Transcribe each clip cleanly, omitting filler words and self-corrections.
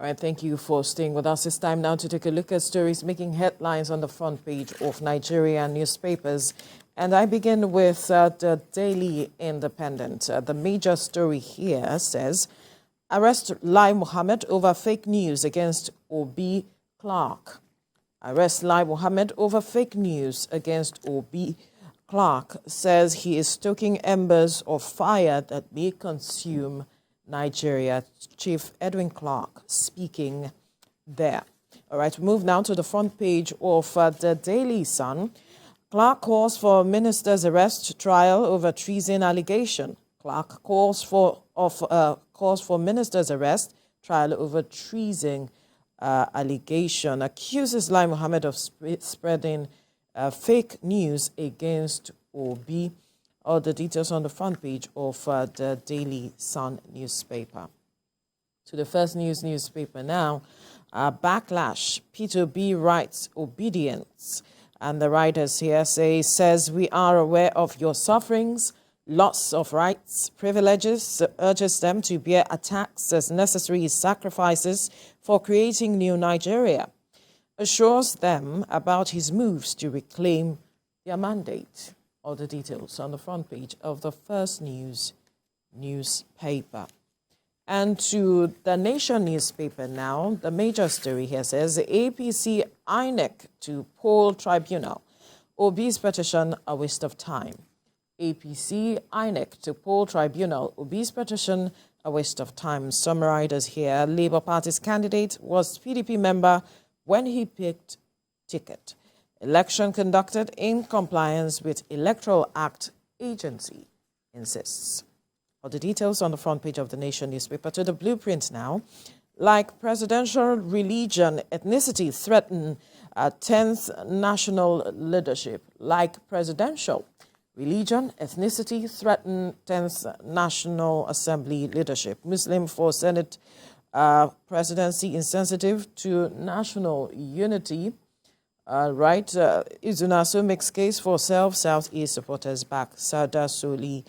All right, thank you for staying with us. It's time now to take a look at stories making headlines on the front page of Nigerian newspapers. And I begin with the Daily Independent. The major story here says, arrest Lai Mohammed over fake news against Obi Clark. Arrest Lai Mohammed over fake news against Obi Clark, says he is stoking embers of fire that may consume Nigeria. Chief Edwin Clark speaking there. All right, we move now to the front page of the Daily Sun. Clark calls for minister's arrest trial over treason allegation. Clark calls for minister's arrest trial over treason allegation. Accuses Lai Mohammed of spreading fake news against Obi. All the details on the front page of the Daily Sun newspaper. To the first newspaper now. Backlash. P2B writes obedience. And the writers here says, we are aware of your sufferings, loss of rights, privileges, urges them to bear attacks as necessary sacrifices for creating new Nigeria. Assures them about his moves to reclaim their mandate. All the details on the front page of the first newspaper. And to the Nation newspaper now, the major story here says, APC INEC to poll tribunal. Obi's petition a waste of time. APC INEC to poll tribunal. Obi's petition a waste of time. Some writers here, Labour Party's candidate was PDP member when he picked ticket. Election conducted in compliance with Electoral Act agency, insists. All the details on the front page of the Nation newspaper. To the blueprint now. Like presidential, religion, ethnicity threaten 10th national leadership. Like presidential, religion, ethnicity threaten 10th National Assembly leadership. Muslim for Senate presidency insensitive to national unity. Izunaso makes case for Southeast supporters back. Soda Soli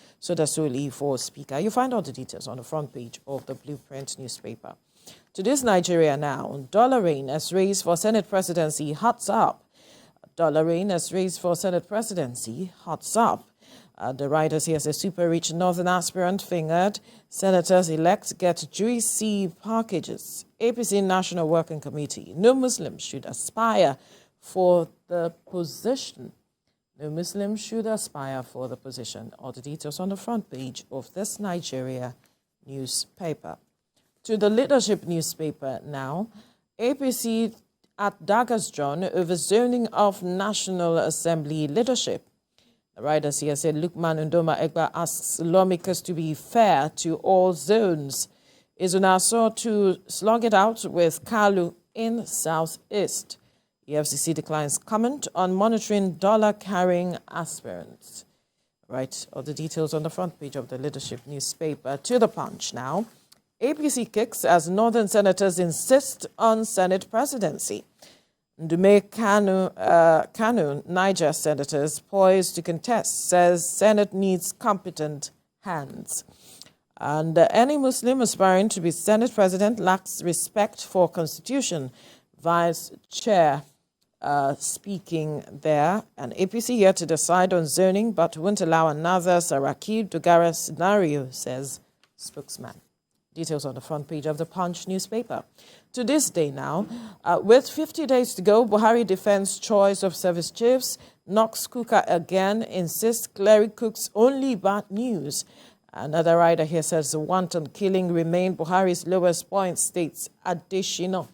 for speaker. You find all the details on the front page of the Blueprint newspaper. To this Nigeria now. Dollar rain as race for Senate presidency hots up. Dollar rain as race for Senate presidency hots up. The writers here say super rich northern aspirant fingered. Senators-elect get juicy packages. APC National Working Committee. No Muslims should aspire for the position. No Muslim should aspire for the position. All the details on the front page of this Nigeria newspaper. To the leadership newspaper now. APC at daggers drawn over zoning of National Assembly leadership. The writers here said Lukman Ndoma Egba asks lawmakers to be fair to all zones. Izunaso to slug it out with Kalu in Southeast. EFCC declines comment on monitoring dollar-carrying aspirants. Right, all the details on the front page of the leadership newspaper. To the Punch now. APC kicks as northern senators insist on Senate presidency. Ndume Kanu, Niger senators poised to contest, says Senate needs competent hands. And any Muslim aspiring to be Senate president lacks respect for Constitution. Vice Chair speaking there. And APC here to decide on zoning, but won't allow another Saraki Dugara scenario, says spokesman. Details on the front page of the Punch newspaper. To this day now, with 50 days to go, Buhari defends choice of service chiefs. Knocks Kuka again, insists cleric cooks only bad news. Another writer here says the wanton killing remained Buhari's lowest point, states Adeshino.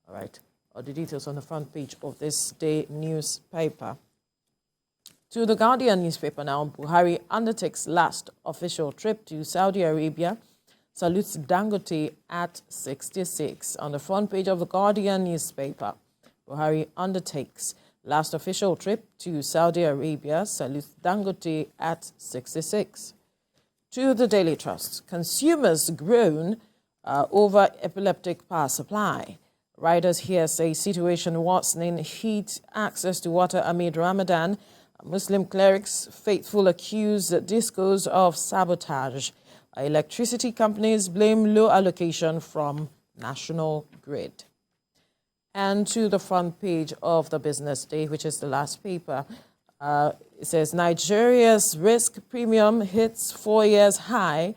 All right. All the details on the front page of this day newspaper. To the Guardian newspaper now, Buhari undertakes last official trip to Saudi Arabia, salutes Dangote at 66. On the front page of the Guardian newspaper, Buhari undertakes last official trip to Saudi Arabia, salutes Dangote at 66. To the Daily Trust, consumers groan over epileptic power supply. Writers here say situation worsening, heat, access to water amid Ramadan. Muslim clerics faithful accuse discos of sabotage. Electricity companies blame low allocation from national grid. And to the front page of the Business Day, which is the last paper, it says Nigeria's risk premium hits 4 years high,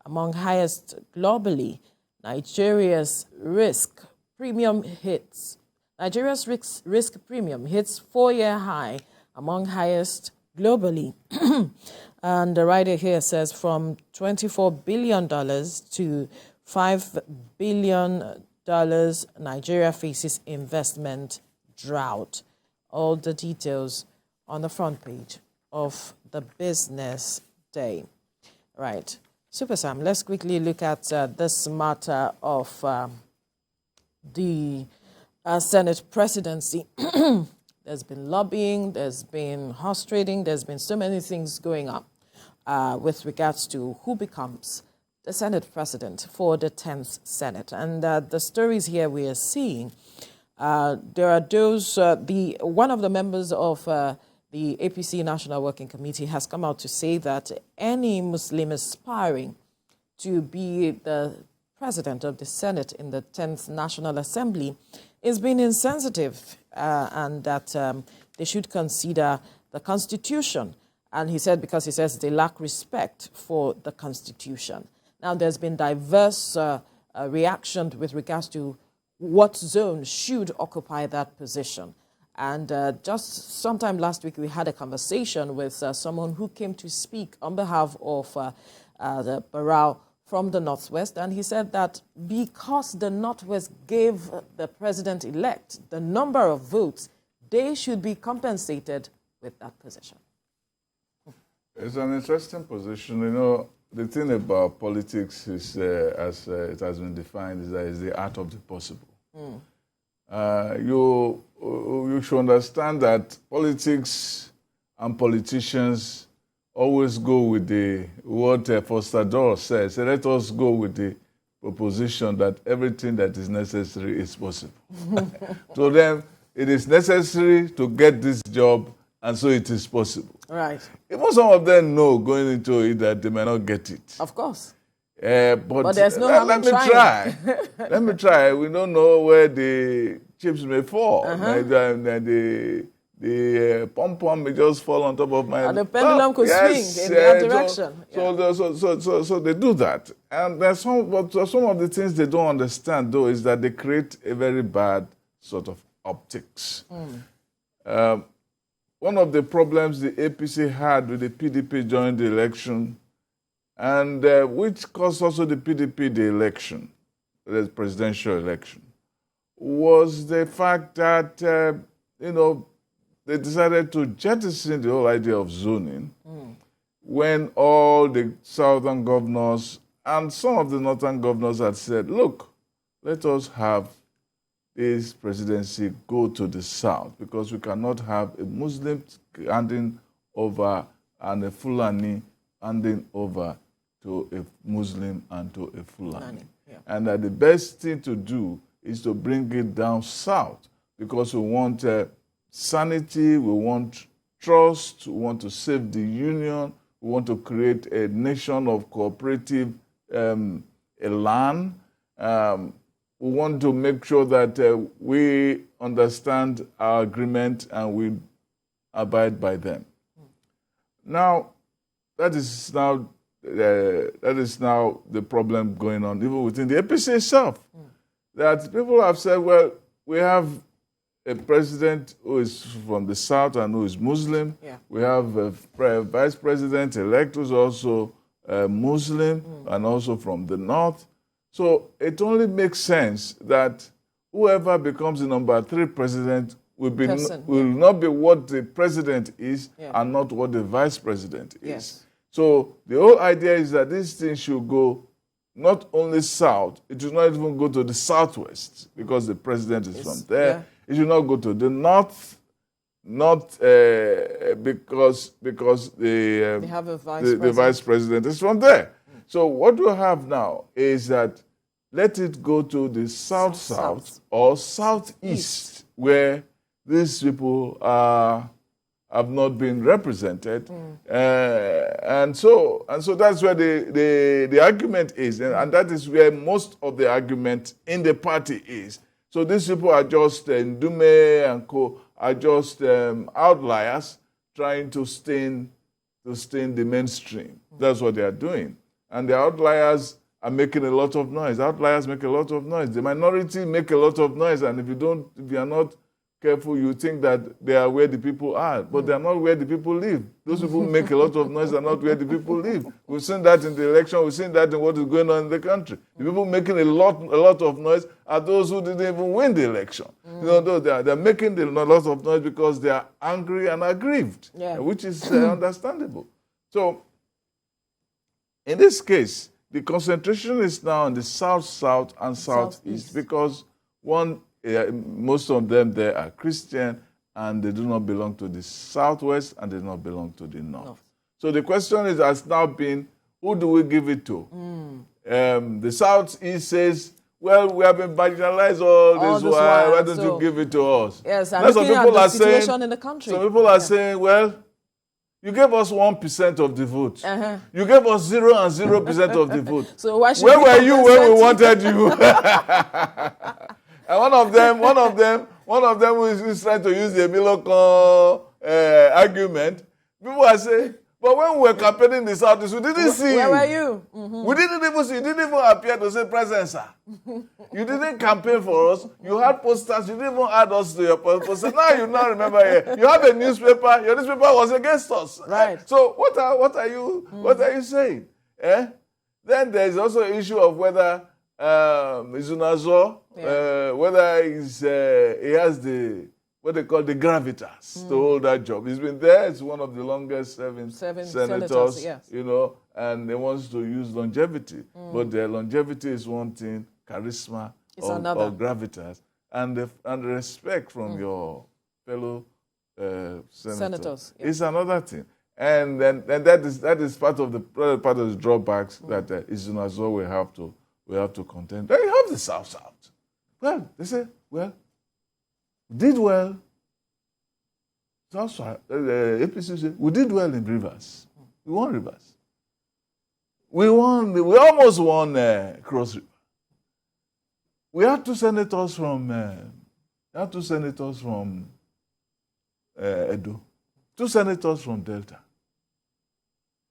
among highest globally. Nigeria's risk premium hits 4-year high, among highest globally. And the writer here says from $24 billion to $5 billion, Nigeria faces investment drought. All the details on the front page of the Business Day. Right. Super Sam, let's quickly look at this matter of the Senate presidency. There's been lobbying, there's been horse trading, there's been so many things going on with regards to who becomes the Senate president for the 10th Senate. And the stories here we are seeing, there are those, one of the members of the APC National Working Committee has come out to say that any Muslim aspiring to be the president of the Senate in the 10th National Assembly is being insensitive and that they should consider the Constitution. And he said, because he says they lack respect for the Constitution. Now, there's been diverse reaction with regards to what zone should occupy that position. And just sometime last week, we had a conversation with someone who came to speak on behalf of the Barrow from the Northwest. And he said that because the Northwest gave the president-elect the number of votes, they should be compensated with that position. It's an interesting position. You know, the thing about politics is, as it has been defined, is that it's the art of the possible. You should understand that politics and politicians always go with what Foster Dulles says. So let us go with the proposition that everything that is necessary is possible. To them, it is necessary to get this job, and so it is possible. Right. Even some of them know going into it that they may not get it. Of course. But there's no harm in trying. Let me try. We don't know where the chips may fall. The pom-pom may just fall on top of my... And the pendulum could swing in the other direction. So they do that. And there's some of the things they don't understand, though, is that they create a very bad sort of optics. One of the problems the APC had with the PDP during the election, and which caused also the PDP the election, the presidential election, was the fact that, they decided to jettison the whole idea of zoning when all the southern governors and some of the northern governors had said, look, let us have this presidency go to the south because we cannot have a Muslim handing over and a Fulani handing over to a Muslim and to a Fulani. Yeah. And that the best thing to do is to bring it down south because we want sanity, we want trust, we want to save the union, we want to create a nation of cooperative elan. We want to make sure that we understand our agreement and we abide by them. Now, that is now the problem going on, even within the APC itself. That people have said, well, we have a president who is from the south and who is Muslim. Yeah. We have a vice president-elect who is also Muslim and also from the north. So it only makes sense that whoever becomes the number 3 president will not be what the president is and not what the vice president is. Yes. So the whole idea is that this thing should go not only south, it should not even go to the southwest because the president is from there. Yeah. It should not go to the north, because the vice president is from there. So what we have now is that let it go to the south or southeast, where these people are have not been represented, and so that's where the argument is, and that is where most of the argument in the party is. So these people are just Ndume and co are just outliers trying to stain the mainstream. That's what they are doing, and the outliers are making a lot of noise. Outliers make a lot of noise. The minority make a lot of noise, and if you are not careful, you think that they are where the people are, but they are not where the people live. Those people who make a lot of noise are not where the people live. We've seen that in the election. We've seen that in what is going on in the country. The people making a lot of noise are those who didn't even win the election. You know, they're making a lot of noise because they are angry and aggrieved, which is understandable. So, in this case, the concentration is now on the south and southeast because most of them there are Christian and they do not belong to the southwest and they do not belong to the north. So the question has now been, who do we give it to? The southeast says, well, we have been marginalized all this while. Why don't you give it to us? Yes, and looking at the situation in the country. Some people are saying, well, you gave us 1% of the vote. You gave us 0 and 0% of the vote. So why should where were you when we wanted you? And one of them who is trying to use the Miloko argument. People are saying, but when we were campaigning in the Southeast, we didn't see you. Where were you? We didn't even see you. You didn't even appear to say present, sir. You didn't campaign for us. You had posters. You didn't even add us to your posters. Now you now remember here. You have a newspaper. Your newspaper was against us. Right. So what are you saying? Then there is also an issue of whether Izunazo, whether he has what they call the gravitas to hold that job. He's been there. It's one of the longest serving senators, yes. You know, and he wants to use longevity. But their longevity is one thing, charisma or gravitas, and the respect from your fellow senators is another thing. And then that is part of the drawbacks that Izunazo will have to contend. Then you have the South. Well, they say, well, did well. APC said, we did well in Rivers. We won Rivers. We almost won Cross River. We had two senators from Edo, 2 senators from Delta.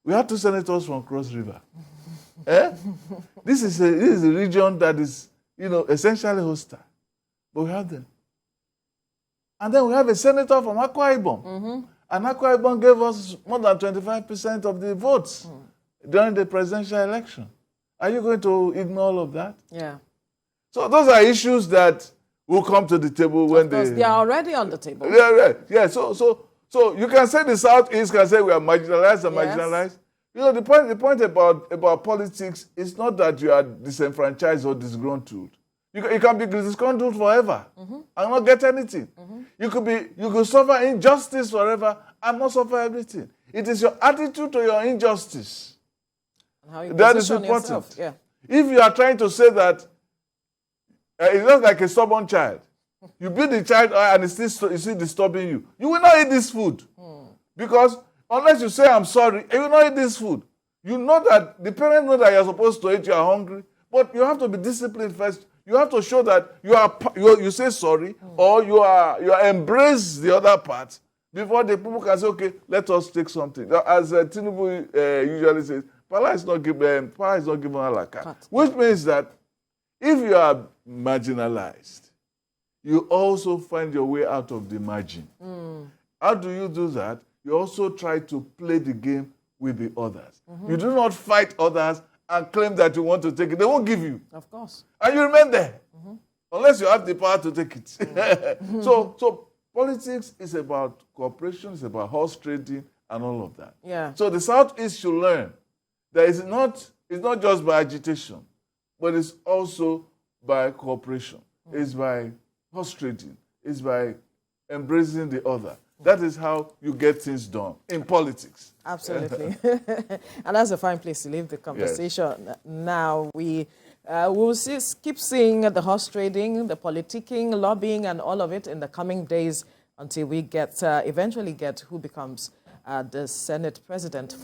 We had 2 senators from Cross River. This is a region that is, essentially hostile. But we have them. And then we have a senator from Akwa Ibom. And Akwa Ibom gave us more than 25% of the votes during the presidential election. Are you going to ignore all of that? Yeah. So those are issues that will come to the table when they are already on the table. Yeah. So you can say the Southeast can say we are marginalized and marginalized. The point about politics is not that you are disenfranchised or disgruntled. You can be disgruntled forever and not get anything. You could suffer injustice forever and not suffer everything. It is your attitude to your injustice how you that is important. Yourself. Yeah. If you are trying to say that it's not like a stubborn child, you beat the child and it's still disturbing you, you will not eat this food because unless you say I'm sorry, you will not eat this food. You know that the parents know that you're supposed to eat. You are hungry, but you have to be disciplined first. You have to show that you say sorry or you embrace the other part before the people can say, okay, let us take something. As Tinubu usually says, power is not given a la carte, which means that if you are marginalized, you also find your way out of the margin. How do you do that? You also try to play the game with the others. You do not fight others and claim that you want to take it. They won't give you. Of course. And you remain there. Unless you have the power to take it. So politics is about cooperation, it's about horse trading and all of that. Yeah. So the Southeast should learn that it's not just by agitation, but it's also by cooperation. It's by horse trading. It's by embracing the other. That is how you get things done in politics. Absolutely. And that's a fine place to leave the conversation. Yes. Now, we will keep seeing the horse trading, the politicking, lobbying, and all of it in the coming days until we eventually get who becomes the Senate president